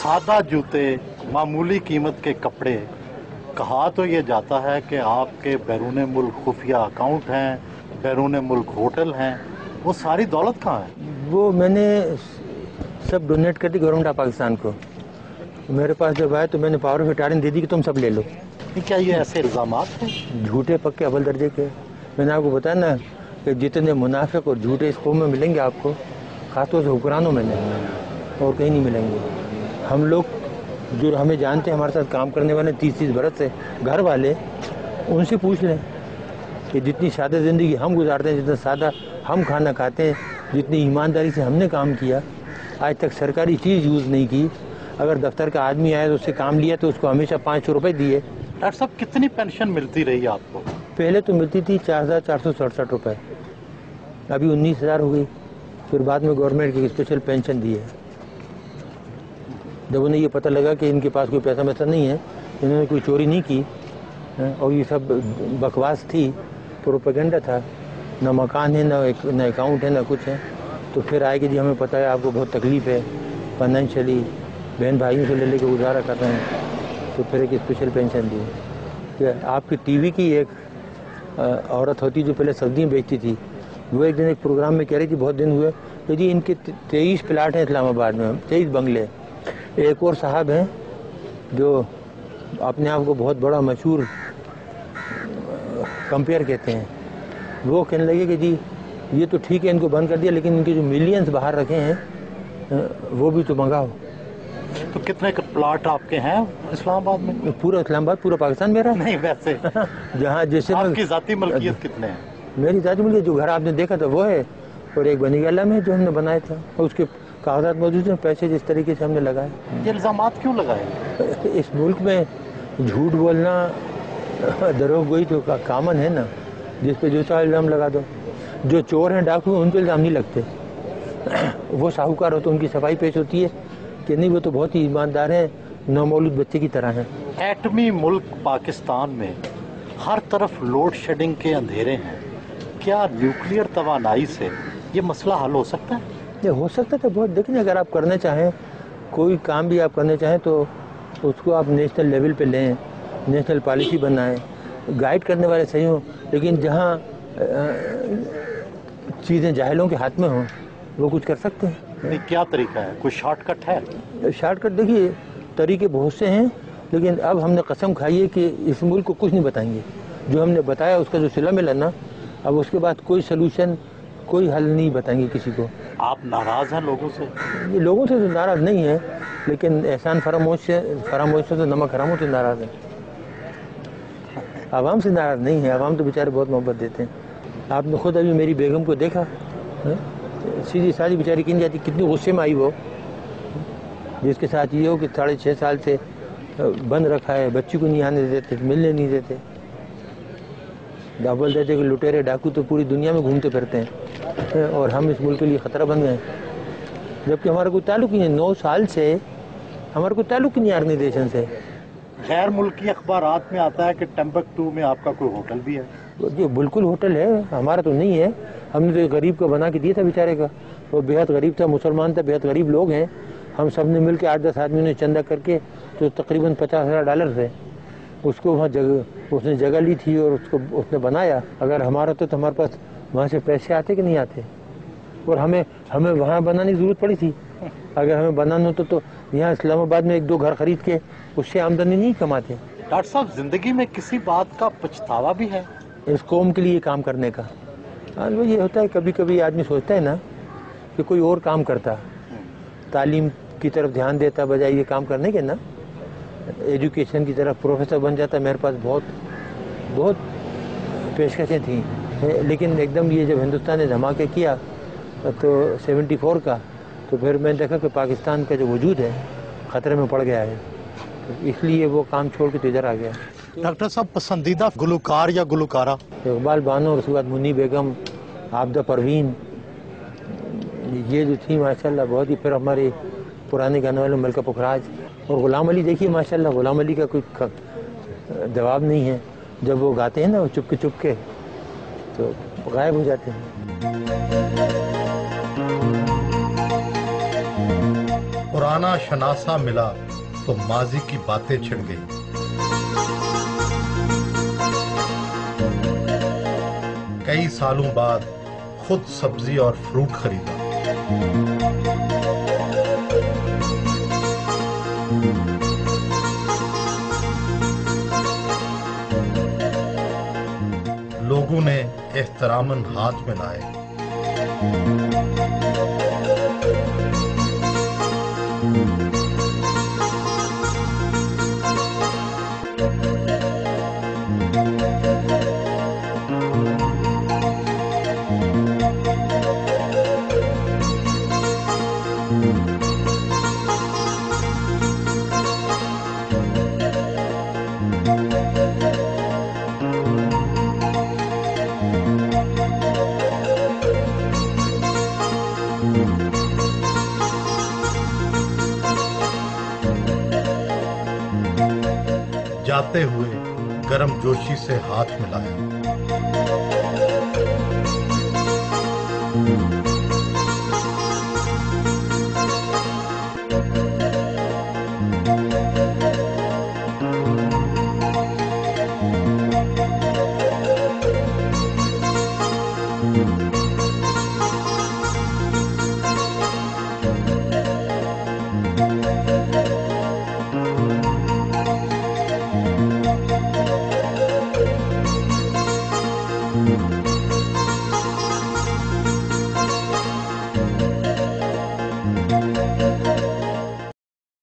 सादा जूते, मामूली कीमत के कपड़े, कहा तो ये जाता है कि आपके बैरून मुल्क खुफिया अकाउंट हैं, बैरून मुल्क होटल हैं, वो सारी दौलत कहाँ है? वो मैंने सब डोनेट कर दी गवर्नमेंट ऑफ पाकिस्तान को। मेरे पास जब आए तो मैंने पावर ऑफ अटॉर्नी दे दी कि तुम सब ले लो। क्या ये ऐसे इल्ज़ामात हैं? झूठे पक्के अव्वल दर्जे के। मैंने आपको बताया ना कि जितने मुनाफिक और झूठे इस कौम में मिलेंगे आपको, खासतौर से हुक्मरानों में नहीं, और कहीं नहीं मिलेंगे। हम लोग जो हमें जानते हैं, हमारे साथ काम करने वाले 30-30 बरस से घर वाले, उनसे पूछ लें कि जितनी सादा ज़िंदगी हम गुजारते हैं, जितना सादा हम खाना खाते हैं, जितनी ईमानदारी से हमने काम किया, आज तक सरकारी चीज़ यूज़ नहीं की। अगर दफ्तर का आदमी आया तो उससे काम लिया तो उसको हमेशा 500 रुपये दिए। डॉक्टर साहब, कितनी पेंशन मिलती रही आपको? पहले तो मिलती थी 4,467 रुपये, अभी 19,000 हो गई। फिर बाद में गवर्नमेंट की स्पेशल पेंशन दी है। जब उन्हें ये पता लगा कि इनके पास कोई पैसा वैसा नहीं है, इन्होंने कोई चोरी नहीं की और ये सब बकवास थी, प्रोपेगेंडा था, ना मकान है, ना अकाउंट है, ना कुछ है, तो फिर आए कि जी हमें पता है आपको बहुत तकलीफ़ है फाइनेंशियली, बहन भाइयों से ले लेके गुजारा कर रहे हैं, तो फिर एक स्पेशल पेंशन दी। कि आपकी टीवी की एक औरत होती जो पहले सब्जियाँ बेचती थी, वो एक दिन एक प्रोग्राम में कह रही थी, बहुत दिन हुए, तो जी इनके 23 प्लाट हैं इस्लामाबाद में, 23 बंगले। एक और साहब हैं जो अपने आप को बहुत बड़ा मशहूर कंपेयर कहते हैं, वो कहने लगे कि जी ये तो ठीक है इनको बंद कर दिया, लेकिन इनके जो मिलियंस बाहर रखे हैं वो भी तो मंगाओ। तो कितने प्लाट आपके हैं इस्लामाबाद में? पूरा इस्लामाबाद, पूरा पाकिस्तान मेरा नहीं, वैसे जहाँ जैसे आपकी ज़ाती मलकियत कितने हैं? मेरी ज़ाती मलकियत जो घर आपने देखा था वो है, और एक बनीगाला में जो हमने बनाया था, और उसके कागजात मौजूद हैं, पैसे जिस तरीके से हमने लगाए। ये इल्ज़ामात क्यों लगाए? इस मुल्क में झूठ बोलना, दरोगोई तो कामन है ना, जिस पे जो चाहे इल्ज़ाम लगा दो। जो चोर हैं, डाकू, उन पर इल्ज़ाम नहीं लगते। वो साहूकार हो तो उनकी सफाई पेश होती है कि नहीं वो तो बहुत ही ईमानदार हैं, नौमौलूद बच्चे की तरह हैं। एटमी मुल्क पाकिस्तान में हर तरफ लोड शेडिंग के अंधेरे हैं, क्या न्यूक्लियर तवानाई से ये मसला हल हो सकता है? ये हो सकता था बहुत, लेकिन अगर आप करना चाहें, कोई काम भी आप करना चाहें तो उसको आप नेशनल लेवल पे लें, नेशनल पॉलिसी बनाएं, गाइड करने वाले सही हों, लेकिन जहाँ चीज़ें जाहिलों के हाथ में हों वो कुछ कर सकते हैं। नहीं, क्या तरीका है? कोई शॉर्टकट है? शॉर्टकट देखिए, तरीके बहुत से हैं, लेकिन अब हमने कसम खाई है कि इस मुल्क को कुछ नहीं बताएंगे। जो हमने बताया उसका जो सिला मिला ना, अब उसके बाद कोई सलूशन, कोई हल नहीं बताएंगे किसी को। आप नाराज़ हैं लोगों से? ये लोगों से तो नाराज़ नहीं है, लेकिन एहसान फरामोश से तो नमक हरामों से नाराज़ है। आवाम से नाराज़ नहीं है, आवाम तो बेचारे बहुत मोहब्बत देते हैं। आपने खुद अभी मेरी बेगम को देखा, सीधी सादी बेचारी किन जाती, कितनी गुस्से में आई वो, जिसके साथ ये हो कि 6.5 साल से बंद रखा है, बच्ची को नहीं आने देते, मिलने नहीं देते। डबल दर्जे के लुटेरे डाकू तो पूरी दुनिया में घूमते फिरते हैं, और हम इस मुल्क के लिए ख़तरा बन गए, जबकि हमारा कोई ताल्लुक ही नहीं। 9 साल से हमारा कोई ताल्लुक ही नहीं ऑर्गेनाइजेशन से। गैर मुल्की अखबारात में आता है कि टम्बकटू में आपका कोई होटल भी है। जी बिल्कुल होटल है, हमारा तो नहीं है। हमने तो एक गरीब को बना के दिया था बेचारे का, वो बेहद गरीब था, मुसलमान था, बेहद गरीब लोग हैं। हम सब ने मिल के 8-10 आदमियों ने चंदा करके, तो तकरीबन $50,000 थे, उसको वहाँ उसने जगह ली थी और उसको उसने बनाया। अगर हमारा तो हमारे पास वहाँ से पैसे आते कि नहीं आते, और हमें वहाँ बनाने की ज़रूरत पड़ी थी। अगर हमें बनाना होता तो यहाँ इस्लामाबाद में 1-2 घर खरीद के उससे आमदनी नहीं कमाते। डॉक्टर साहब, जिंदगी में किसी बात का पछतावा भी है? इस कौम के लिए काम करने का। हाँ, वो ये होता है, कभी कभी आदमी सोचता है ना कि कोई और काम करता, तालीम की तरफ ध्यान देता बजाय ये काम करने के ना, एजुकेशन की तरफ प्रोफेसर बन जाता। मेरे पास बहुत पेशकशें थी, लेकिन एकदम ये जब हिंदुस्तान ने धमाके किया तो 74 का, तो फिर मैंने देखा कि पाकिस्तान का जो वजूद है ख़तरे में पड़ गया है, तो इसलिए वो काम छोड़ के तो इधर आ गया। डॉक्टर साहब, पसंदीदा गुलकार या गुलकारा? इकबाल बानो, और उसके बाद मुन्नी बेगम, आबदा परवीन, ये जो थी माशाल्लाह बहुत ही। फिर हमारे पुराने गाने वाले मलका पुखराज और ग़ुलाम अली। देखिए माशाल्लाह, ग़ुलाम अली का कोई जवाब नहीं है। जब वो गाते हैं ना, वो चुप के तो गायब हो जाते हैं। पुराना शनासा मिला तो माजी की बातें छिड़ गई। कई सालों बाद खुद सब्जी और फ्रूट खरीदा। लोगों ने एहतरामन हाथ मिलाए। जाते हुए गर्म जोशी से हाथ मिलाया।